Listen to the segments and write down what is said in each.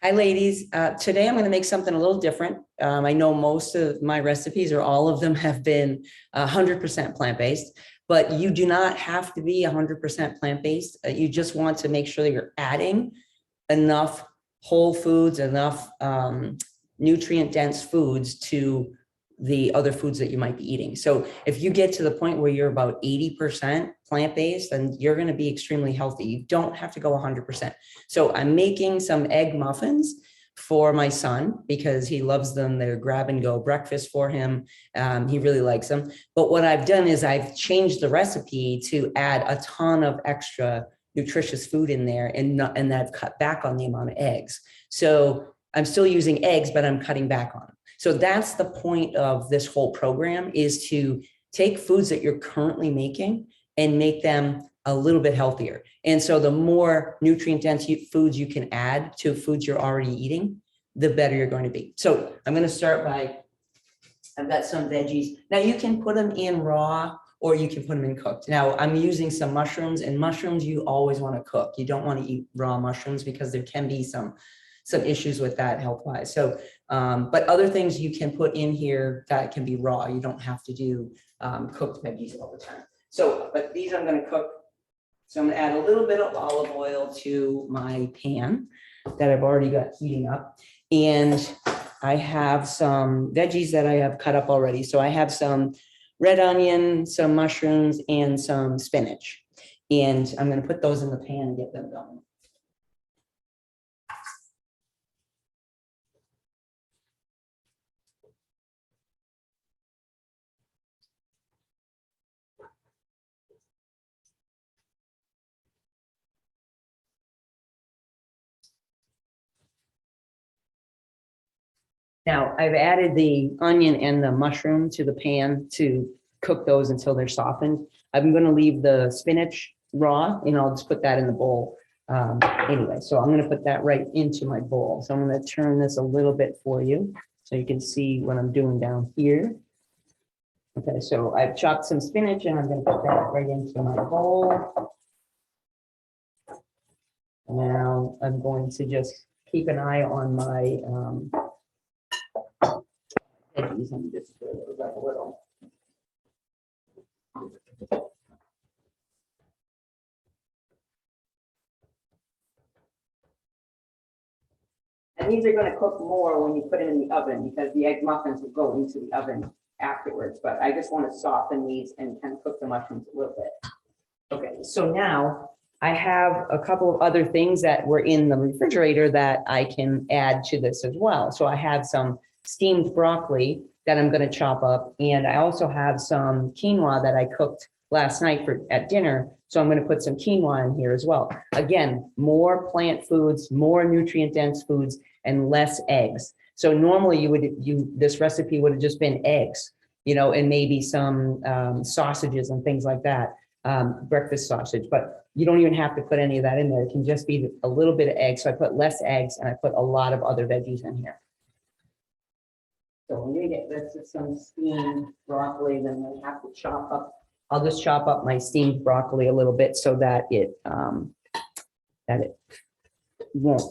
Hi, ladies. Today I'm going to make something a little different. I know most of my recipes or all of them have been 100% plant-based, but you do not have to be 100% plant-based. You just want to make sure that you're adding enough whole foods, enough nutrient-dense foods to the other foods that you might be eating. So if you get to the point where you're about 80% plant-based, then you're going to be extremely healthy. You don't have to go 100%. So I'm making some egg muffins for my son because he loves them. They're grab and go breakfast for him. He really likes them. But what I've done is I've changed the recipe to add a ton of extra nutritious food in there, and I've cut back on the amount of eggs. So I'm still using eggs, but I'm cutting back on them. So that's the point of this whole program, is to take foods that you're currently making and make them a little bit healthier. And so the more nutrient dense foods you can add to foods you're already eating, the better you're going to be. So I'm going to start by, I've got some veggies. Now you can put them in raw or you can put them in cooked. Now I'm using some mushrooms, and mushrooms you always want to cook. You don't want to eat raw mushrooms because there can be some issues with that health-wise. So, but other things you can put in here that can be raw. You don't have to do cooked veggies all the time. So, but these I'm going to cook. So I'm going to add a little bit of olive oil to my pan that I've already got heating up. And I have some veggies that I have cut up already. So I have some red onion, some mushrooms, and some spinach. And I'm going to put those in the pan and get them going. Now I've added the onion and the mushroom to the pan to cook those until they're softened. I'm going to leave the spinach raw, and I'll just put that in the bowl. Anyway, so I'm going to put that right into my bowl. So I'm going to turn this a little bit for you so you can see what I'm doing down here. Okay, so I've chopped some spinach and I'm going to put that right into my bowl. Now I'm going to just keep an eye on my veggies. Let me just stir those up a little. And these are going to cook more when you put them in the oven, because the egg muffins will go into the oven afterwards. But I just want to soften these and kind of cook the mushrooms a little bit. Okay, so now I have a couple of other things that were in the refrigerator that I can add to this as well. So I have some steamed broccoli that I'm going to chop up. And I also have some quinoa that I cooked last night at dinner. So I'm going to put some quinoa in here as well. Again, more plant foods, more nutrient dense foods, and less eggs. So normally this recipe would have just been eggs, and maybe some sausages and things like that, breakfast sausage, but you don't even have to put any of that in there. It can just be a little bit of eggs. So I put less eggs and I put a lot of other veggies in here. So I'm going to get this with some steamed broccoli, then I have to chop up. I'll just chop up my steamed broccoli a little bit so that it won't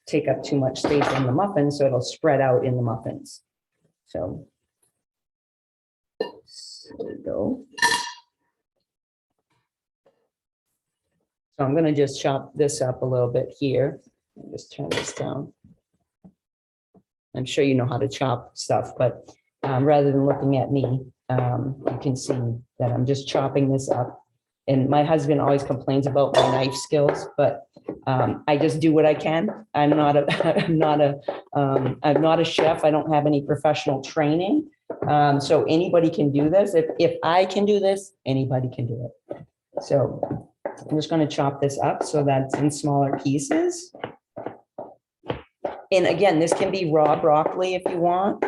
take up too much space in the muffins, so it'll spread out in the muffins. So there we go. So I'm going to just chop this up a little bit here. Just turn this down. I'm sure you know how to chop stuff, but rather than looking at me, you can see that I'm just chopping this up. And my husband always complains about my knife skills, but I just do what I can. I'm not a chef. I don't have any professional training. So anybody can do this. If I can do this, anybody can do it. So I'm just going to chop this up so that's in smaller pieces. And again, this can be raw broccoli if you want.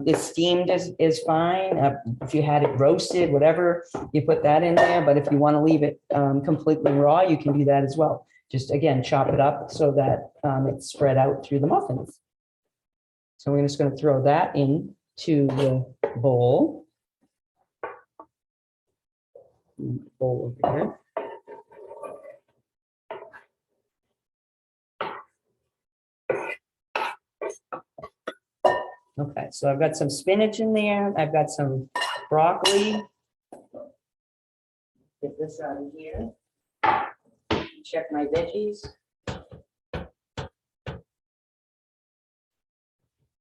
It's steamed is fine. If you had it roasted, whatever, you put that in there. But if you want to leave it completely raw, you can do that as well. Just again, chop it up so that it's spread out through the muffins. So we're just going to throw that into the bowl. Bowl over here. Okay, so I've got some spinach in there. I've got some broccoli. Get this out of here. Check my veggies.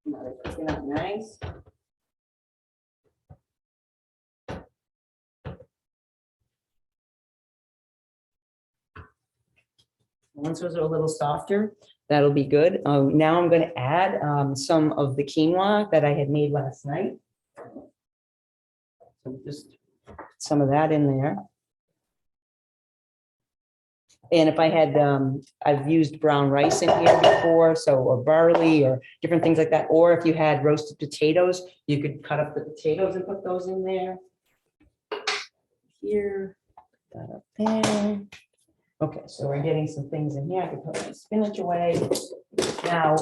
They're cooking up nice. Once those are a little softer, that'll be good. Now I'm going to add some of the quinoa that I had made last night. So just some of that in there. And if I had, I've used brown rice in here before, so, or barley or different things like that. Or if you had roasted potatoes, you could cut up the potatoes and put those in there. Here, that up there. Okay, so we're getting some things in here. I can put my spinach away. Now,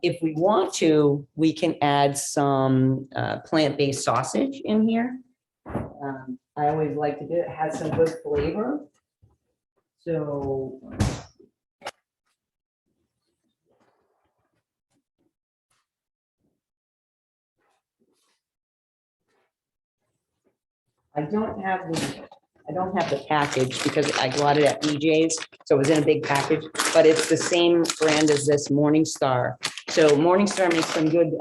if we want to, we can add some plant-based sausage in here. I always like to do it. It has some good flavor. So I don't have the package because I got it at BJ's, so it was in a big package, but it's the same brand as this Morningstar. So Morningstar makes some good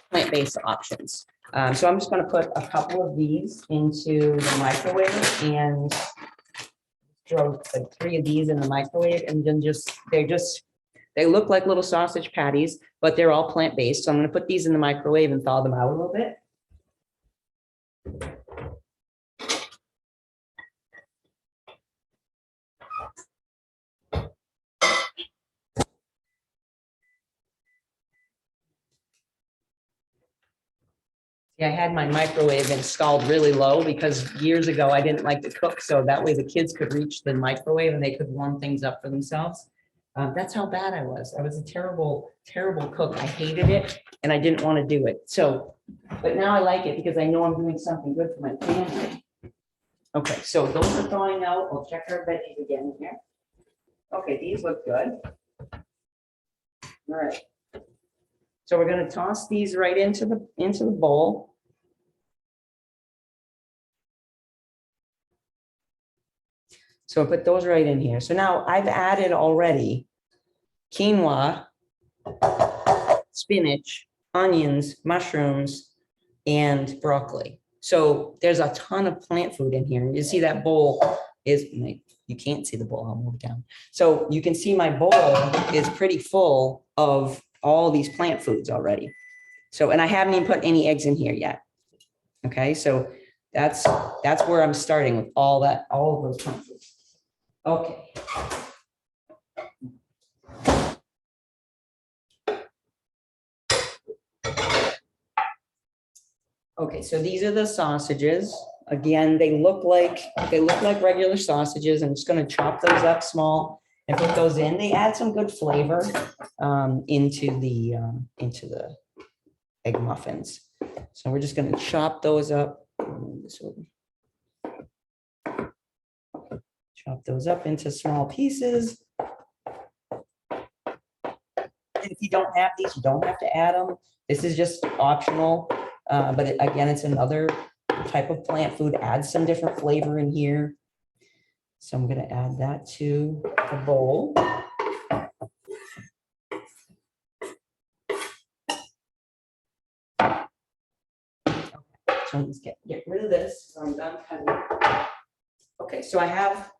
plant-based options. So I'm just going to put a couple of these into the microwave and throw like 3 of these in the microwave, and then they look like little sausage patties, but they're all plant-based. So I'm going to put these in the microwave and thaw them out a little bit. Yeah, I had my microwave installed really low because years ago I didn't like to cook, so that way the kids could reach the microwave and they could warm things up for themselves. That's how bad I was. I was a terrible, terrible cook. I hated it and I didn't want to do it. So, but now I like it because I know I'm doing something good for my family. Okay, so those are thawing out. We'll check our veggies again here. Okay, these look good. All right. So we're going to toss these right into the bowl. So I put those right in here. So now I've added already quinoa, spinach, onions, mushrooms, and broccoli. So there's a ton of plant food in here. You see that bowl is, you can't see the bowl, I'll move down. So you can see my bowl is pretty full of all these plant foods already. So, and I haven't even put any eggs in here yet. Okay, so that's where I'm starting with all of those plant foods. Okay. Okay, so these are the sausages. Again, they look like regular sausages. I'm just going to chop those up small and put those in. They add some good flavor into the egg muffins. So we're just going to chop those up. Chop those up into small pieces. If you don't have these, you don't have to add them. This is just optional. But again, it's another type of plant food, adds some different flavor in here. So I'm going to add that to the bowl. Okay, so let's get rid of this. So I'm done cutting. Okay, so I have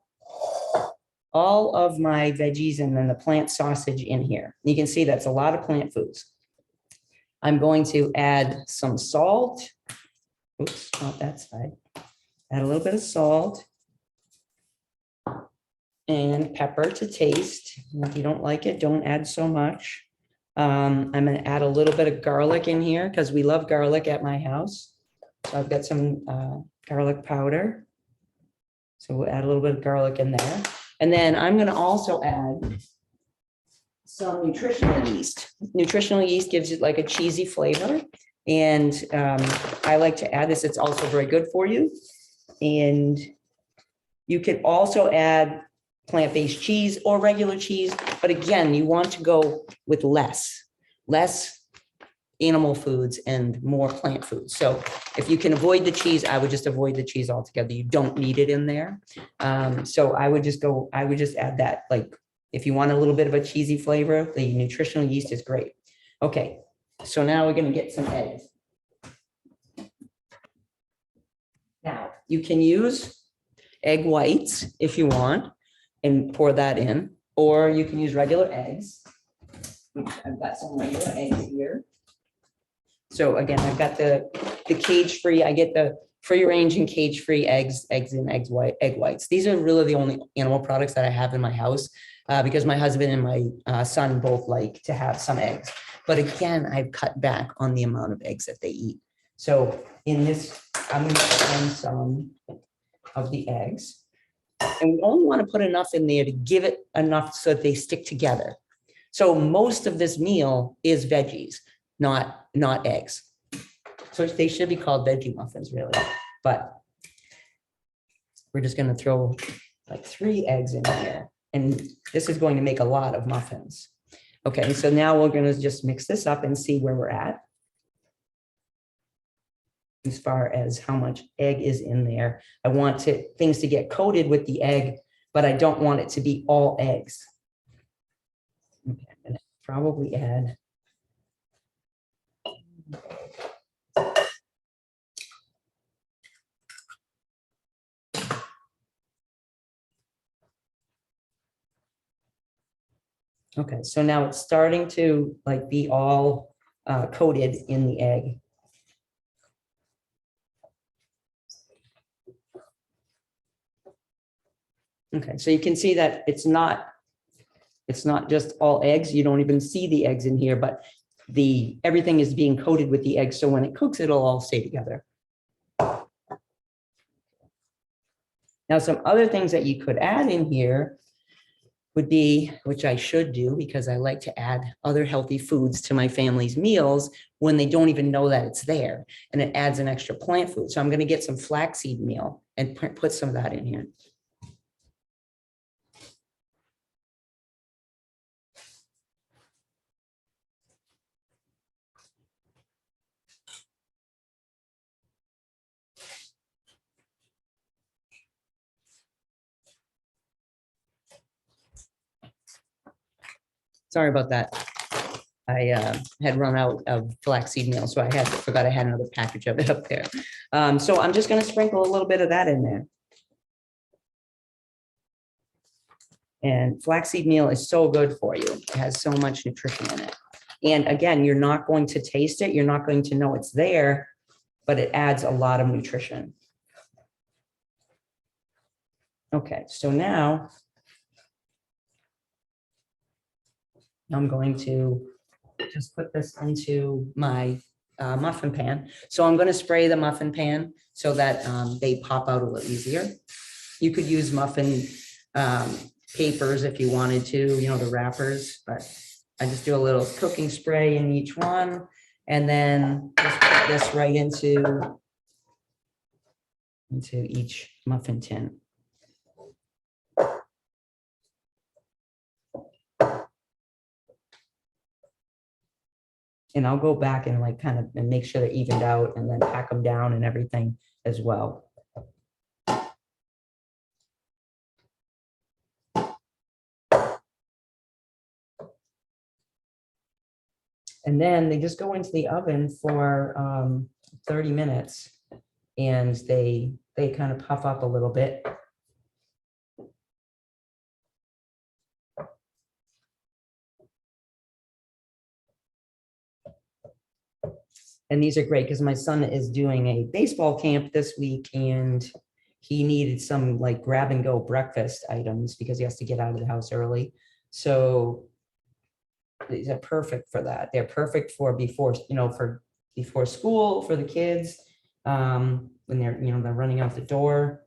all of my veggies and then the plant sausage in here. You can see that's a lot of plant foods. I'm going to add some salt. Oops, not that side. Add a little bit of salt and pepper to taste. If you don't like it, don't add so much. I'm going to add a little bit of garlic in here because we love garlic at my house. So I've got some garlic powder. So we'll add a little bit of garlic in there. And then I'm going to also add some nutritional yeast. Nutritional yeast gives it like a cheesy flavor. And I like to add this. It's also very good for you. And you could also add plant-based cheese or regular cheese. But again, you want to go with less. less animal foods and more plant foods. So if you can avoid the cheese, I would just avoid the cheese altogether. You don't need it in there. So I would just add that, like, if you want a little bit of a cheesy flavor, the nutritional yeast is great. Okay, so now we're gonna get some eggs. Now, you can use egg whites if you want and pour that in, or you can use regular eggs. I've got some regular eggs here. So again, I've got the cage-free, I get the free-range and cage-free eggs and egg whites. These are really the only animal products that I have in my house because my husband and my son both like to have some eggs. But again, I've cut back on the amount of eggs that they eat. So in this, I'm going to put in some of the eggs. And we only want to put enough in there to give it enough so that they stick together. So most of this meal is veggies, not eggs. So they should be called veggie muffins, really. But we're just going to throw like 3 eggs in here. And this is going to make a lot of muffins. Okay, so now we're going to just mix this up and see where we're at as far as how much egg is in there. I want things to get coated with the egg, but I don't want it to be all eggs. Okay, I'm going to probably add okay, so now it's starting to like be all coated in the egg. Okay, so you can see that it's not just all eggs. You don't even see the eggs in here, but everything is being coated with the eggs. So when it cooks, it'll all stay together. Now, some other things that you could add in here would be, which I should do because I like to add other healthy foods to my family's meals when they don't even know that it's there, and it adds an extra plant food. So I'm going to get some flaxseed meal and put some of that in here. Sorry about that. I had run out of flaxseed meal, so I forgot I had another package of it up there. So I'm just going to sprinkle a little bit of that in there. And flaxseed meal is so good for you. It has so much nutrition in it. And again, you're not going to taste it. You're not going to know it's there, but it adds a lot of nutrition. Okay, so now I'm going to just put this into my muffin pan. So I'm going to spray the muffin pan so that they pop out a little easier. You could use muffin papers if you wanted to, the wrappers, but I just do a little cooking spray in each one, and then just put this right into each muffin tin. And I'll go back and like kind of make sure they're evened out and then pack them down and everything as well. And then they just go into the oven for 30 minutes and they kind of puff up a little bit. And these are great because my son is doing a baseball camp this week and he needed some like grab and go breakfast items because he has to get out of the house early. So these are perfect for that. They're perfect for before school for the kids when they're running out the door.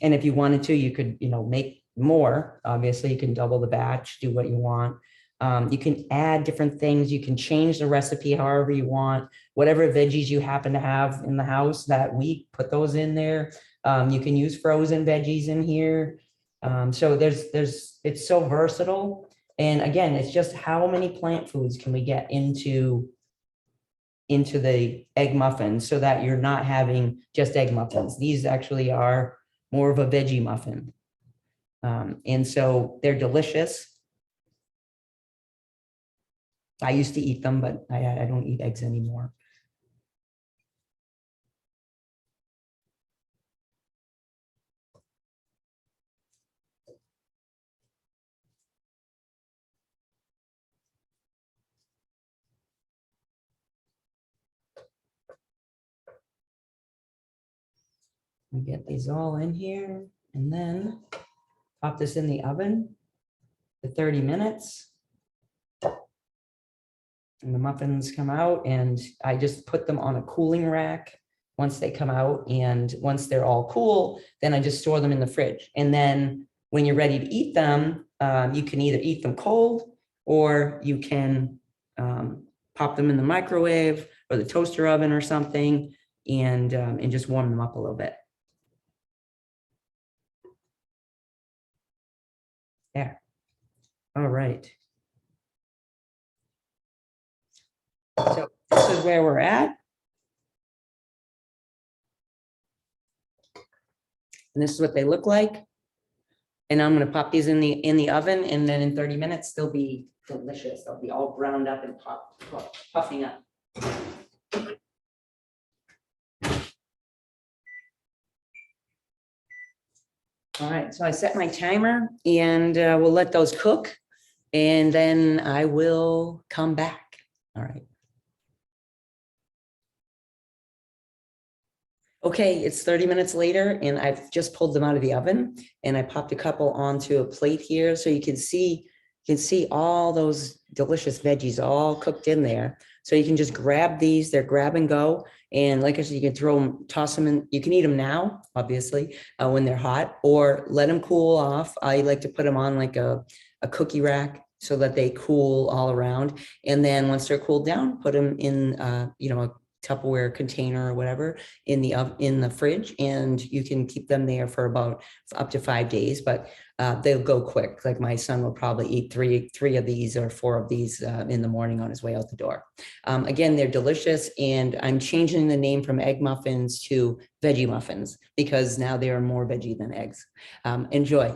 And if you wanted to, you could, make more. Obviously, you can double the batch, do what you want. You can add different things. You can change the recipe however you want. Whatever veggies you happen to have in the house that week, put those in there. You can use frozen veggies in here. So it's so versatile. And again, it's just how many plant foods can we get into the egg muffins so that you're not having just egg muffins. These actually are more of a veggie muffin. And so they're delicious. I used to eat them, but I don't eat eggs anymore. We get these all in here and then pop this in the oven for 30 minutes. And the muffins come out and I just put them on a cooling rack once they come out. And once they're all cool, then I just store them in the fridge. And then when you're ready to eat them, you can either eat them cold or you can pop them in the microwave or the toaster oven or something and just warm them up a little bit. There. All right. So this is where we're at. And this is what they look like. And I'm going to pop these in the oven, and then in 30 minutes they'll be delicious. They'll be all browned up and puffing up. All right, so I set my timer and we'll let those cook and then I will come back. All right. Okay, it's 30 minutes later and I've just pulled them out of the oven and I popped a couple onto a plate here so you can see all those delicious veggies all cooked in there. So you can just grab these, they're grab and go. And like I said, you can throw them, toss them in, you can eat them now, obviously, when they're hot, or let them cool off. I like to put them on like a cookie rack so that they cool all around. And then once they're cooled down, put them in, a Tupperware container or whatever in the fridge, and you can keep them there for about up to 5 days, but they'll go quick. Like my son will probably eat three of these or 4 of these in the morning on his way out the door. Again, they're delicious, and I'm changing the name from egg muffins to veggie muffins because now they are more veggie than eggs. Enjoy.